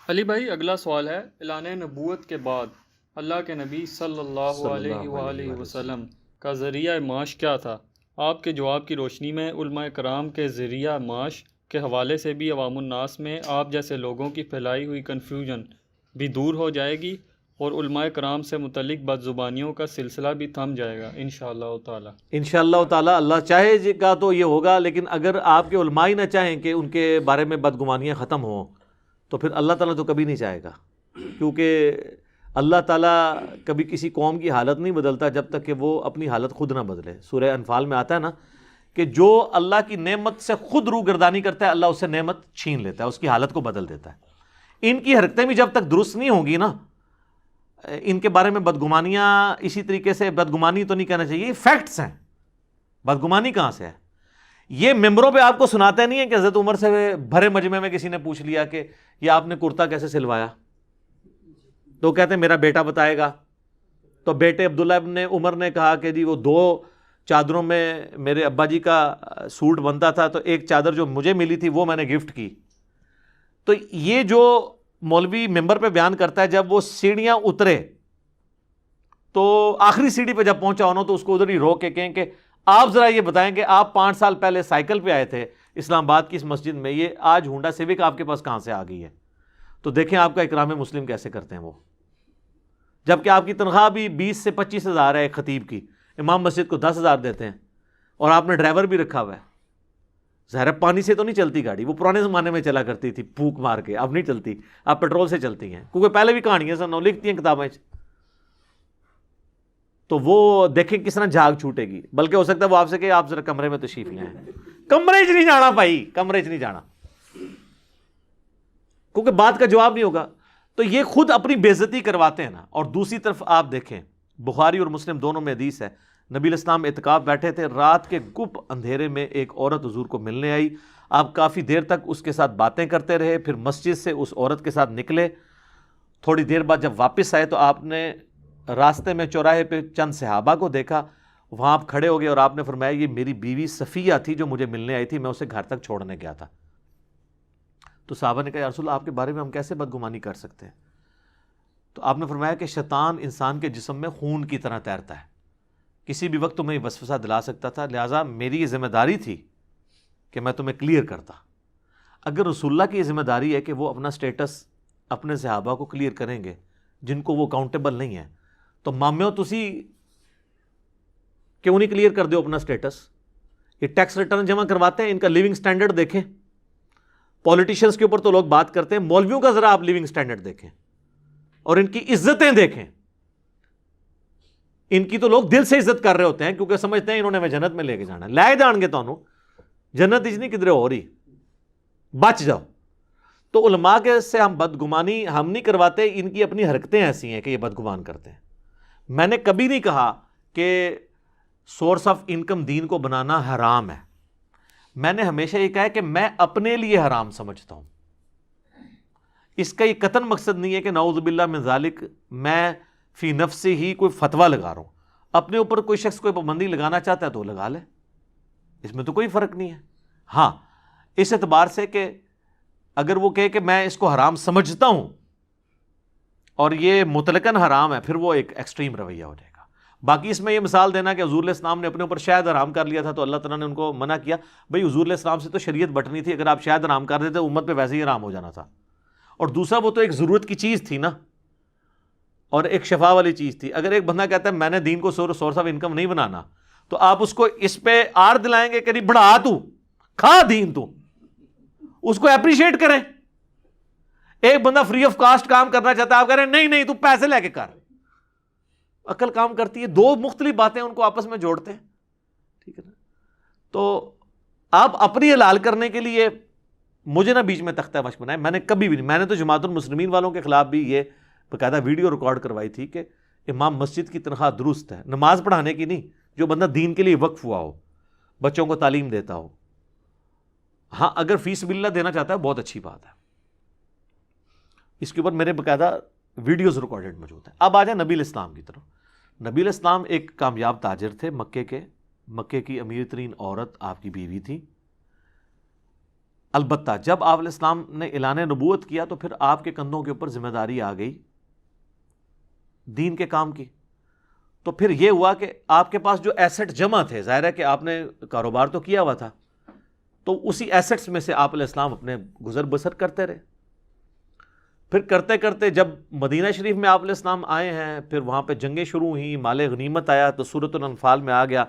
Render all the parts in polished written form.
علی بھائی، اگلا سوال ہے، اعلان نبوت کے بعد اللہ کے نبی صلی اللہ صلی علیہ اللہ علیہ وآلہ وآلہ وسلم۔ وسلم کا ذریعہ معاش کیا تھا؟ آپ کے جواب کی روشنی میں علماء کرام کے ذریعہ معاش کے حوالے سے بھی عوام الناس میں آپ جیسے لوگوں کی پھیلائی ہوئی کنفیوژن بھی دور ہو جائے گی اور علماء کرام سے متعلق بد زبانیوں کا سلسلہ بھی تھم جائے گا انشاءاللہ تعالی۔ انشاءاللہ تعالیٰ اللہ چاہے گا تو یہ ہوگا، لیکن اگر آپ کے علماء ہی نہ چاہیں کہ ان کے بارے میں بدگمانیاں ختم ہوں تو پھر اللہ تعالیٰ تو کبھی نہیں چاہے گا، کیونکہ اللہ تعالیٰ کبھی کسی قوم کی حالت نہیں بدلتا جب تک کہ وہ اپنی حالت خود نہ بدلے۔ سورہ انفال میں آتا ہے نا کہ جو اللہ کی نعمت سے خود روگردانی کرتا ہے اللہ اس سے نعمت چھین لیتا ہے، اس کی حالت کو بدل دیتا ہے۔ ان کی حرکتیں بھی جب تک درست نہیں ہوں گی نا، ان کے بارے میں بدگمانیاں اسی طریقے سے، بدگمانی تو نہیں کہنا چاہیے، یہ فیکٹس ہیں، بدگمانی کہاں سے ہے؟ یہ ممبروں پہ آپ کو سناتے نہیں ہے کہ حضرت عمر سے بھرے مجمع میں کسی نے پوچھ لیا کہ یہ آپ نے کرتا کیسے سلوایا، تو کہتے ہیں میرا بیٹا بتائے گا۔ تو بیٹے عبداللہ ابن عمر نے کہا کہ جی وہ 2 چادروں میں میرے ابا جی کا سوٹ بنتا تھا، تو ایک چادر جو مجھے ملی تھی وہ میں نے گفٹ کی۔ تو یہ جو مولوی ممبر پہ بیان کرتا ہے، جب وہ سیڑھیاں اترے تو آخری سیڑھی پہ جب پہنچا ہونا تو اس کو ادھر ہی روک کے کہیں کہ آپ ذرا یہ بتائیں کہ آپ 5 سال پہلے سائیکل پہ آئے تھے اسلام آباد کی اس مسجد میں، یہ آج ہونڈا سیوک آپ کے پاس کہاں سے آ گئی ہے؟ تو دیکھیں آپ کا اکرام مسلم کیسے کرتے ہیں وہ، جبکہ آپ کی تنخواہ بھی 20 سے 25 ہزار ہے ایک خطیب کی، امام مسجد کو 10,000 دیتے ہیں، اور آپ نے ڈرائیور بھی رکھا ہوا ہے۔ ظاہر ہے پانی سے تو نہیں چلتی گاڑی، وہ پرانے زمانے میں چلا کرتی تھی پھونک مار کے، اب نہیں چلتی، اب پیٹرول سے چلتی ہیں، کیونکہ پہلے بھی کہانیاں سنو لکھتی ہیں کتابیں۔ تو وہ دیکھیں کس طرح جھاگ چھوٹے گی، بلکہ ہو سکتا ہے وہ آپ سے کہ آپ ذرا کمرے میں تشریف لے آئیں۔ کمرے 'چ نہیں جانا بھائی، کمرے 'چ نہیں جانا، کیونکہ بات کا جواب نہیں ہوگا۔ تو یہ خود اپنی بے عزتی کرواتے ہیں نا۔ اور دوسری طرف آپ دیکھیں، بخاری اور مسلم دونوں میں حدیث ہے، نبی علیہ السلام اعتکاف بیٹھے تھے، رات کے گپ اندھیرے میں ایک عورت حضور کو ملنے آئی، آپ کافی دیر تک اس کے ساتھ باتیں کرتے رہے، پھر مسجد سے اس عورت کے ساتھ نکلے، تھوڑی دیر بعد جب واپس آئے تو آپ نے راستے میں چوراہے پہ چند صحابہ کو دیکھا، وہاں آپ کھڑے ہو گئے اور آپ نے فرمایا یہ میری بیوی صفیہ تھی جو مجھے ملنے آئی تھی، میں اسے گھر تک چھوڑنے گیا تھا۔ تو صحابہ نے کہا یا رسول اللہ آپ کے بارے میں ہم کیسے بدگمانی کر سکتے ہیں؟ تو آپ نے فرمایا کہ شیطان انسان کے جسم میں خون کی طرح تیرتا ہے، کسی بھی وقت تمہیں وسوسہ دلا سکتا تھا، لہٰذا میری یہ ذمہ داری تھی کہ میں تمہیں کلیئر کرتا۔ اگر رسول اللہ کی یہ ذمہ داری ہے کہ وہ اپنا سٹیٹس اپنے صحابہ کو کلیئر کریں گے جن کو وہ اکاؤنٹیبل نہیں ہے، تو مامیوں تسی کیوں نہیں کلیئر کر دو اپنا سٹیٹس؟ یہ ٹیکس ریٹرن جمع کرواتے ہیں، ان کا لیونگ سٹینڈرڈ دیکھیں۔ پولیٹیشنز کے اوپر تو لوگ بات کرتے ہیں، مولویوں کا ذرا آپ لیونگ سٹینڈرڈ دیکھیں اور ان کی عزتیں دیکھیں۔ ان کی تو لوگ دل سے عزت کر رہے ہوتے ہیں کیونکہ سمجھتے ہیں انہوں نے ہمیں جنت میں لے کے جانا ہے، لے جان گے تو جنت اس نہیں کدھر ہو رہی، بچ جاؤ۔ تو علماء کے سے ہم بدگمانی ہم نہیں کرواتے، ان کی اپنی حرکتیں ایسی ہیں کہ یہ بدگمان کرتے ہیں۔ میں نے کبھی نہیں کہا کہ سورس آف انکم دین کو بنانا حرام ہے، میں نے ہمیشہ یہ کہا ہے کہ میں اپنے لیے حرام سمجھتا ہوں۔ اس کا یہ قطعاً مقصد نہیں ہے کہ نعوذ باللہ من ذالک میں فی نفسی ہی کوئی فتویٰ لگا رہا ہوں۔ اپنے اوپر کوئی شخص کوئی پابندی لگانا چاہتا ہے تو لگا لے، اس میں تو کوئی فرق نہیں ہے۔ ہاں اس اعتبار سے کہ اگر وہ کہے کہ میں اس کو حرام سمجھتا ہوں اور یہ مطلقاً حرام ہے، پھر وہ ایک ایکسٹریم رویہ ہو جائے گا۔ باقی اس میں یہ مثال دینا کہ حضور علیہ السلام نے اپنے اوپر شہد حرام کر لیا تھا تو اللہ تعالیٰ نے ان کو منع کیا، بھئی حضور علیہ السلام سے تو شریعت بٹنی تھی، اگر آپ شہد حرام کر دیتے امت پہ ویسے ہی حرام ہو جانا تھا۔ اور دوسرا وہ تو ایک ضرورت کی چیز تھی نا، اور ایک شفا والی چیز تھی۔ اگر ایک بندہ کہتا ہے میں نے دین کو سورس آف انکم نہیں بنانا، تو آپ اس کو اس پہ آڑ دلائیں گے کہ نہیں بڑھا تو کھا دین، تو اس کو اپریشیٹ کریں۔ ایک بندہ فری آف کاسٹ کام کرنا چاہتا ہے، آپ کہہ رہے ہیں نہیں نہیں تو پیسے لے کے کر، عقل کام کرتی ہے، دو مختلف باتیں ان کو آپس میں جوڑتے ہیں، ٹھیک ہے نا۔ تو آپ اپنی حلال کرنے کے لیے مجھے نہ بیچ میں تختہ مشق بنائے، میں نے کبھی بھی نہیں، میں نے تو جماعت المسلمین والوں کے خلاف بھی یہ باقاعدہ ویڈیو ریکارڈ کروائی تھی کہ امام مسجد کی تنخواہ درست ہے، نماز پڑھانے کی نہیں، جو بندہ دین کے لیے وقف ہوا ہو، بچوں کو تعلیم دیتا ہو۔ ہاں اگر فی سبیل اللہ دینا چاہتا ہے بہت اچھی بات ہے، اس کے اوپر میرے باقاعدہ ویڈیوز ریکارڈڈ موجود ہیں۔ اب آ جائیں نبی علیہ السلام کی طرف۔ نبی علیہ السلام ایک کامیاب تاجر تھے مکے کے، مکے کی امیر ترین عورت آپ کی بیوی تھی۔ البتہ جب آپ علیہ السلام نے اعلان نبوت کیا تو پھر آپ کے کندھوں کے اوپر ذمہ داری آ گئی دین کے کام کی. تو پھر یہ ہوا کہ آپ کے پاس جو ایسٹ جمع تھے، ظاہر ہے کہ آپ نے کاروبار تو کیا ہوا تھا، تو اسی ایسٹس میں سے آپ علیہ السلام اپنے گزر بسر کرتے رہے. پھر کرتے کرتے جب مدینہ شریف میں آپ علیہ السلام آئے ہیں، پھر وہاں پہ جنگیں شروع ہوئیں، مال غنیمت آیا، تو سورۃ الانفال میں آ گیا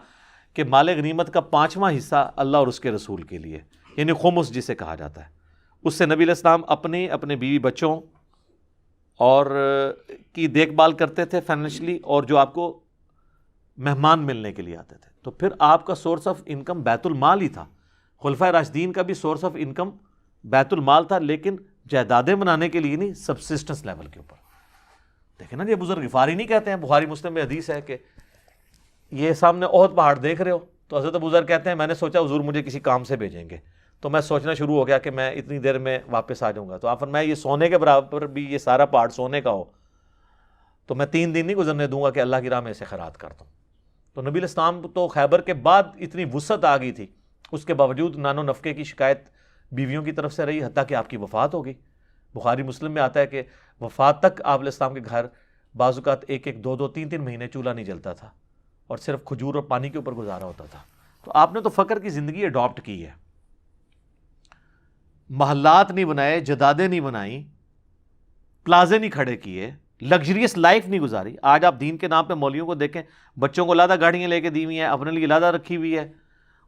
کہ مال غنیمت کا 5واں حصہ اللہ اور اس کے رسول کے لیے، یعنی خمس جسے کہا جاتا ہے. اس سے نبی علیہ السلام اپنے بیوی بچوں اور کی دیکھ بھال کرتے تھے فائنینشلی، اور جو آپ کو مہمان ملنے کے لیے آتے تھے. تو پھر آپ کا سورس آف انکم بیت المال ہی تھا. خلفائے راشدین کا بھی سورس آف انکم بیت المال تھا، لیکن جائیدادیں بنانے کے لیے نہیں، سبسسٹنس لیول کے اوپر. دیکھیں نا، یہ بزرگ غفاری نہیں کہتے ہیں، بخاری مسلم میں حدیث ہے کہ یہ سامنے احد پہاڑ دیکھ رہے ہو، تو حضرت ابو ذر کہتے ہیں میں نے سوچا حضور مجھے کسی کام سے بھیجیں گے، تو میں سوچنا شروع ہو گیا کہ میں اتنی دیر میں واپس آ جاؤں گا. تو آپ فرمایا یہ سونے کے برابر بھی یہ سارا پہاڑ سونے کا ہو تو میں 3 دن نہیں گزرنے دوں گا کہ اللہ کی راہ میں اسے خیرات کرتا ہوں. تو نبی علیہ السلام تو خیبر کے بعد اتنی وسعت آ گئی تھی، اس کے باوجود نان و نفقے کی شکایت بیویوں کی طرف سے رہی، حتیٰ کہ آپ کی وفات ہو گئی. بخاری مسلم میں آتا ہے کہ وفات تک آپ علیہ السلام کے گھر بعض اوقات 1-1, 2-2, 3-3 مہینے چولہا نہیں جلتا تھا، اور صرف کھجور اور پانی کے اوپر گزارا ہوتا تھا. تو آپ نے تو فقر کی زندگی اڈاپٹ کی ہے، محلات نہیں بنائے، جدادیں نہیں بنائیں، پلازے نہیں کھڑے کیے، لگژریس لائف نہیں گزاری. آج آپ دین کے نام پہ مولویوں کو دیکھیں، بچوں کو علیحدہ گاڑیاں لے کے دی ہوئی ہیں، اپنے لیے علیحدہ رکھی ہوئی ہے،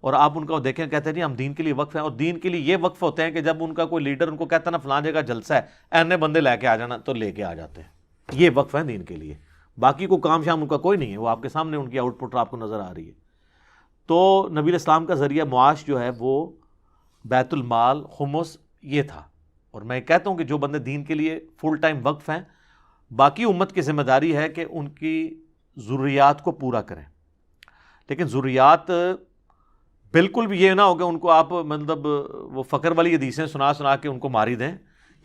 اور آپ ان کو دیکھیں کہتے ہیں جی ہم دین کے لیے وقف ہیں. اور دین کے لیے یہ وقف ہوتے ہیں کہ جب ان کا کوئی لیڈر ان کو کہتا ہے نا فلاں جگہ جلسہ ہے، اینے بندے لے کے آ جانا، تو لے کے آ جاتے ہیں. یہ وقف ہے دین کے لیے. باقی کو کام شام ان کا کوئی نہیں ہے، وہ آپ کے سامنے ان کی آؤٹ پٹ آپ کو نظر آ رہی ہے. تو نبی علیہ السلام کا ذریعہ معاش جو ہے وہ بیت المال، خمس یہ تھا. اور میں کہتا ہوں کہ جو بندے دین کے لیے فل ٹائم وقف ہیں، باقی امت کی ذمہ داری ہے کہ ان کی ضروریات کو پورا کریں. لیکن ضروریات بالکل بھی یہ نہ ہو کہ ان کو آپ مطلب وہ فقر والی حدیثیں سنا کے ان کو ماری دیں.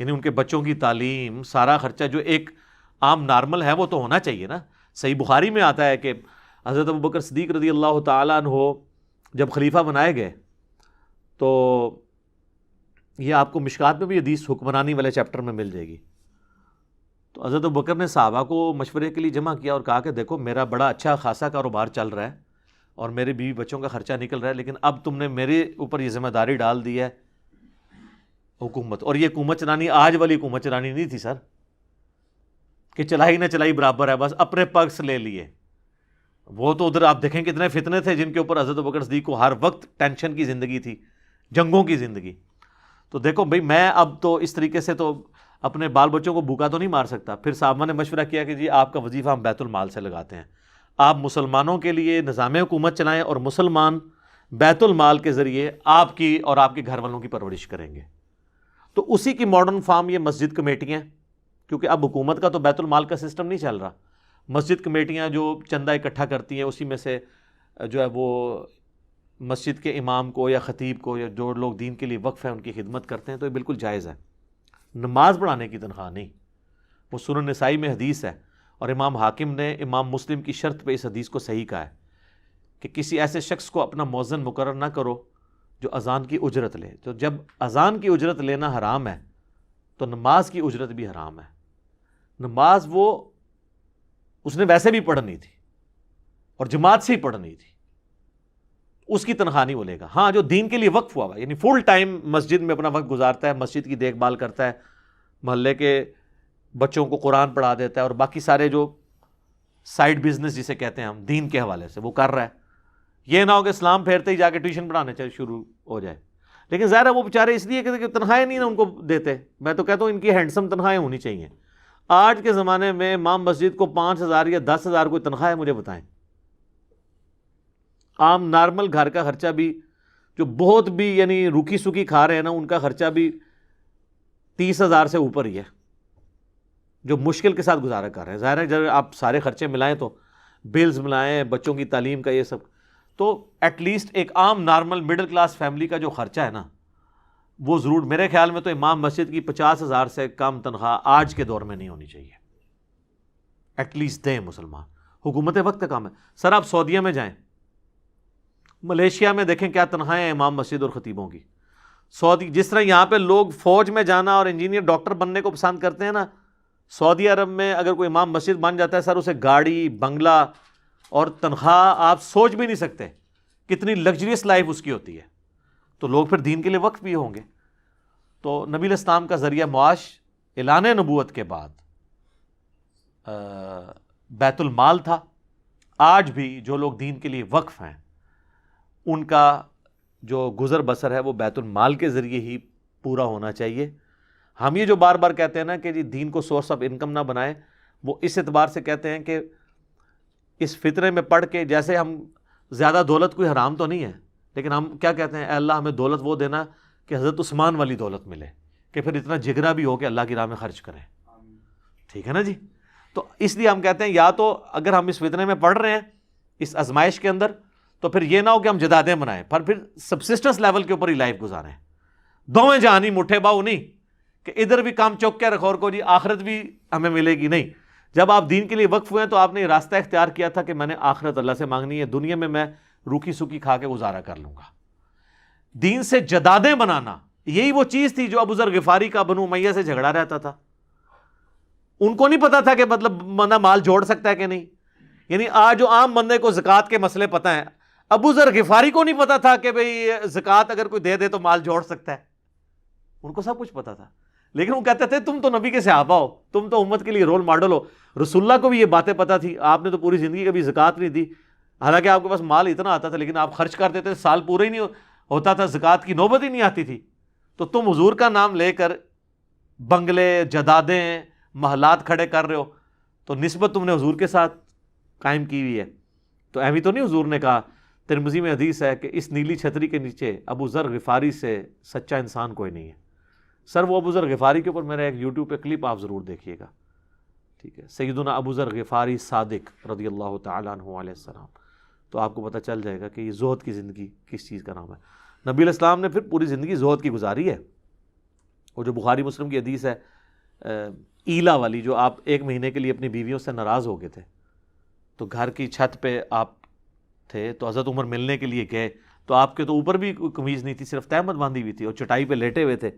یعنی ان کے بچوں کی تعلیم، سارا خرچہ جو ایک عام نارمل ہے وہ تو ہونا چاہیے نا. صحیح بخاری میں آتا ہے کہ حضرت ابوبکر صدیق رضی اللہ تعالیٰ عنہ جب خلیفہ بنائے گئے، تو یہ آپ کو مشکات میں بھی حدیث حکمرانی والے چیپٹر میں مل جائے گی. تو حضرت ابوبکر نے صحابہ کو مشورے کے لیے جمع کیا اور کہا کہ دیکھو میرا بڑا اچھا خاصا کاروبار چل رہا ہے اور میرے بیوی بچوں کا خرچہ نکل رہا ہے، لیکن اب تم نے میرے اوپر یہ ذمہ داری ڈال دی ہے حکومت. اور یہ حکومت چلانی آج والی حکومت چلانی نہیں تھی سر، کہ چلائی نہ چلائی برابر ہے، بس اپنے پرکس لے لیے. وہ تو ادھر آپ دیکھیں کتنے فتنے تھے جن کے اوپر حضرت ابوبکر صدیق کو ہر وقت ٹینشن کی زندگی تھی، جنگوں کی زندگی. تو دیکھو بھائی میں اب تو اس طریقے سے تو اپنے بال بچوں کو بھوکا تو نہیں مار سکتا. پھر صحابہ نے مشورہ کیا کہ جی آپ کا وظیفہ ہم بیت المال سے لگاتے ہیں، آپ مسلمانوں کے لیے نظام حکومت چلائیں اور مسلمان بیت المال کے ذریعے آپ کی اور آپ کے گھر والوں کی پرورش کریں گے. تو اسی کی ماڈرن فارم یہ مسجد کمیٹیاں، کیونکہ اب حکومت کا تو بیت المال کا سسٹم نہیں چل رہا. مسجد کمیٹیاں جو چندہ اکٹھا کرتی ہیں، اسی میں سے جو ہے وہ مسجد کے امام کو یا خطیب کو یا جو لوگ دین کے لیے وقف ہیں ان کی خدمت کرتے ہیں. تو یہ بالکل جائز ہے. نماز پڑھانے کی تنخواہ نہیں. وہ سنن نسائی میں حدیث ہے، اور امام حاکم نے امام مسلم کی شرط پہ اس حدیث کو صحیح کہا ہے کہ کسی ایسے شخص کو اپنا مؤذن مقرر نہ کرو جو اذان کی اجرت لے. تو جب اذان کی اجرت لینا حرام ہے تو نماز کی اجرت بھی حرام ہے. نماز وہ اس نے ویسے بھی پڑھنی تھی اور جماعت سے ہی پڑھنی تھی، اس کی تنخواہ نہیں وہ لے گا. ہاں جو دین کے لیے وقف ہوا یعنی فل ٹائم مسجد میں اپنا وقت گزارتا ہے، مسجد کی دیکھ بھال کرتا ہے، محلے کے بچوں کو قرآن پڑھا دیتا ہے، اور باقی سارے جو سائیڈ بزنس جسے کہتے ہیں ہم دین کے حوالے سے وہ کر رہا ہے. یہ نہ ہو کہ اسلام پھیرتے ہی جا کے ٹیوشن پڑھانے شروع ہو جائے. لیکن ظاہر ہے وہ بیچارے اس لیے کہ تنخواہیں نہیں نا ان کو دیتے. میں تو کہتا ہوں ان کی ہینڈسم تنخواہیں ہونی چاہیے. آج کے زمانے میں امام مسجد کو 5,000 یا 10,000 کوئی تنخواہ ہے مجھے بتائیں. عام نارمل گھر کا خرچہ بھی جو بہت بھی یعنی روکھی سوکھی کھا رہے ہیں نا، ان کا خرچہ بھی 30,000 سے اوپر ہی ہے جو مشکل کے ساتھ گزارا کر رہے ہیں. ظاہر ہے جب آپ سارے خرچے ملائیں تو بلز ملائیں، بچوں کی تعلیم کا یہ سب، تو ایٹ لیسٹ ایک عام نارمل مڈل کلاس فیملی کا جو خرچہ ہے نا وہ ضرور میرے خیال میں تو امام مسجد کی 50,000 سے کم تنخواہ آج کے دور میں نہیں ہونی چاہیے. ایٹ لیسٹ دیں مسلمان. حکومت وقت کا کام ہے. سر آپ سعودیہ میں جائیں، ملیشیا میں دیکھیں کیا تنخواہیں ہیں امام مسجد اور خطیبوں کی. سعودی جس طرح یہاں پہ لوگ فوج میں جانا اور انجینئر ڈاکٹر بننے کو پسند کرتے ہیں نا، سعودی عرب میں اگر کوئی امام مسجد بن جاتا ہے سر، اسے گاڑی، بنگلہ اور تنخواہ آپ سوچ بھی نہیں سکتے کتنی لگژریس لائف اس کی ہوتی ہے. تو لوگ پھر دین کے لیے وقف بھی ہوں گے. تو نبی علیہ السلام کا ذریعہ معاش اعلان نبوت کے بعد بیت المال تھا. آج بھی جو لوگ دین کے لیے وقف ہیں ان کا جو گزر بسر ہے وہ بیت المال کے ذریعے ہی پورا ہونا چاہیے. ہم یہ جو بار بار کہتے ہیں نا کہ جی دین کو سورس آف انکم نہ بنائیں، وہ اس اعتبار سے کہتے ہیں کہ اس فطرے میں پڑھ کے، جیسے ہم زیادہ دولت کوئی حرام تو نہیں ہے، لیکن ہم کیا کہتے ہیں، اے اللہ ہمیں دولت وہ دینا کہ حضرت عثمان والی دولت ملے، کہ پھر اتنا جگرا بھی ہو کہ اللہ کی راہ میں خرچ کریں. ٹھیک ہے نا جی. تو اس لیے ہم کہتے ہیں یا تو اگر ہم اس فتنے میں پڑھ رہے ہیں اس آزمائش کے اندر، تو پھر یہ نہ ہو کہ ہم جدادیں بنائیں، پر پھر سبسسٹنس لیول کے اوپر ہی لائف گزاریں. دوویں جہانی مٹھے باؤ نہیں کہ ادھر بھی کام چوک کے رکھو اور کو جی آخرت بھی ہمیں ملے گی. نہیں، جب آپ دین کے لیے وقف ہوئے ہیں تو آپ نے یہ راستہ اختیار کیا تھا کہ میں نے آخرت اللہ سے مانگنی ہے، دنیا میں روکھی سوکھی کھا کے گزارا کر لوں گا. دین سے جدادیں بنانا یہی وہ چیز تھی جو ابو ذر غفاری کا بنو امیہ سے جھگڑا رہتا تھا. ان کو نہیں پتا تھا کہ مطلب بندہ مال جوڑ سکتا ہے کہ نہیں. یعنی آج جو عام بندے کو زکوٰۃ کے مسئلے پتہ ہیں، ابو ذر غفاری کو نہیں پتا تھا کہ بھئی زکوٰۃ اگر کوئی دے دے تو مال جوڑ سکتا ہے. ان کو سب کچھ پتا تھا، لیکن وہ کہتے تھے تم تو نبی کے صحابہ ہو، تم تو امت کے لیے رول ماڈل ہو. رسول اللہ کو بھی یہ باتیں پتہ تھی، آپ نے تو پوری زندگی کبھی زکوٰۃ نہیں دی، حالانکہ آپ کے پاس مال اتنا آتا تھا لیکن آپ خرچ کر دیتے، سال پورا ہی نہیں ہوتا تھا، زکوٰۃ کی نوبت ہی نہیں آتی تھی. تو تم حضور کا نام لے کر بنگلے، جدادیں، محلات کھڑے کر رہے ہو، تو نسبت تم نے حضور کے ساتھ قائم کی ہوئی ہے. تو ایویں تو نہیں حضور نے کہا، ترمذی میں حدیث ہے کہ اس نیلی چھتری کے نیچے ابو ذر غفاری سے سچا انسان کوئی نہیں ہے. سر وہ ابو ذر غفاری کے اوپر میرا ایک یوٹیوب پہ کلپ آپ ضرور دیکھیے گا. ٹھیک ہے، سیدنا ابو ذر غفاری صادق رضی اللہ تعالیٰ عنہ علیہ السلام. تو آپ کو پتہ چل جائے گا کہ یہ زہد کی زندگی کس چیز کا نام ہے. نبی علیہ السلام نے پھر پوری زندگی زہد کی گزاری ہے. وہ جو بخاری مسلم کی حدیث ہے ایلا والی، جو آپ 1 مہینے کے لیے اپنی بیویوں سے ناراض ہو گئے تھے، تو گھر کی چھت پہ آپ تھے، تو حضرت عمر ملنے کے لیے گئے، تو آپ کے تو اوپر بھی کوئی قمیض نہیں تھی، صرف تہمت باندھی ہوئی تھی اور چٹائی پہ لیٹے ہوئے تھے.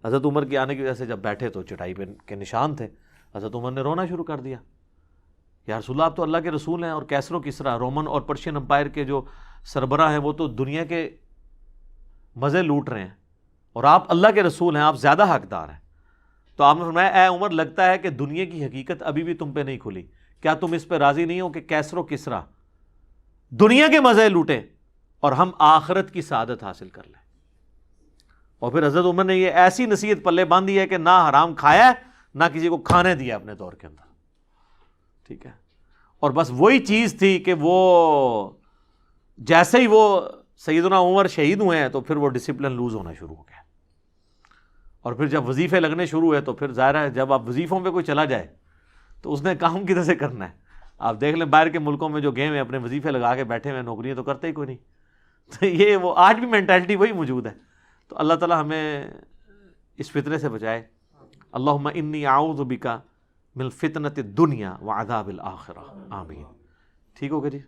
حضرت عمر کے آنے کی وجہ سے جب بیٹھے تو چٹائی پہ کے نشان تھے. حضرت عمر نے رونا شروع کر دیا، یا رسول اللہ آپ تو اللہ کے رسول ہیں، اور کیسر و کسریٰ رومن اور پرشین امپائر کے جو سربراہ ہیں وہ تو دنیا کے مزے لوٹ رہے ہیں، اور آپ اللہ کے رسول ہیں، آپ زیادہ حقدار ہیں. تو آپ نے فرمایا اے عمر، لگتا ہے کہ دنیا کی حقیقت ابھی بھی تم پہ نہیں کھلی، کیا تم اس پہ راضی نہیں ہو کہ کیسر و کسریٰ دنیا کے مزے لوٹیں اور ہم آخرت کی سعادت حاصل کر لیں. اور پھر حضرت عمر نے یہ ایسی نصیحت پلے باندھی ہے کہ نہ حرام کھایا ہے نہ کسی کو کھانے دیا اپنے دور کے اندر. ٹھیک ہے، اور بس وہی چیز تھی کہ وہ جیسے ہی وہ سیدنا عمر شہید ہوئے ہیں تو پھر وہ ڈسپلن لوز ہونا شروع ہو گیا. اور پھر جب وظیفے لگنے شروع ہوئے تو پھر ظاہر ہے جب آپ وظیفوں پہ کوئی چلا جائے تو اس نے کام کدھر سے کرنا ہے. آپ دیکھ لیں باہر کے ملکوں میں جو گئے ہیں اپنے وظیفے لگا کے بیٹھے ہوئے، نوکریاں تو کرتے ہی کوئی نہیں. تو یہ وہ آج بھی مینٹالٹی وہی موجود ہے. تو اللہ تعالیٰ ہمیں اس فتنے سے بچائے. اللہم انی اعوذ بک من فتنۃ الدنیا وعذاب الآخرہ، آمین. ٹھیک ہوگا جی.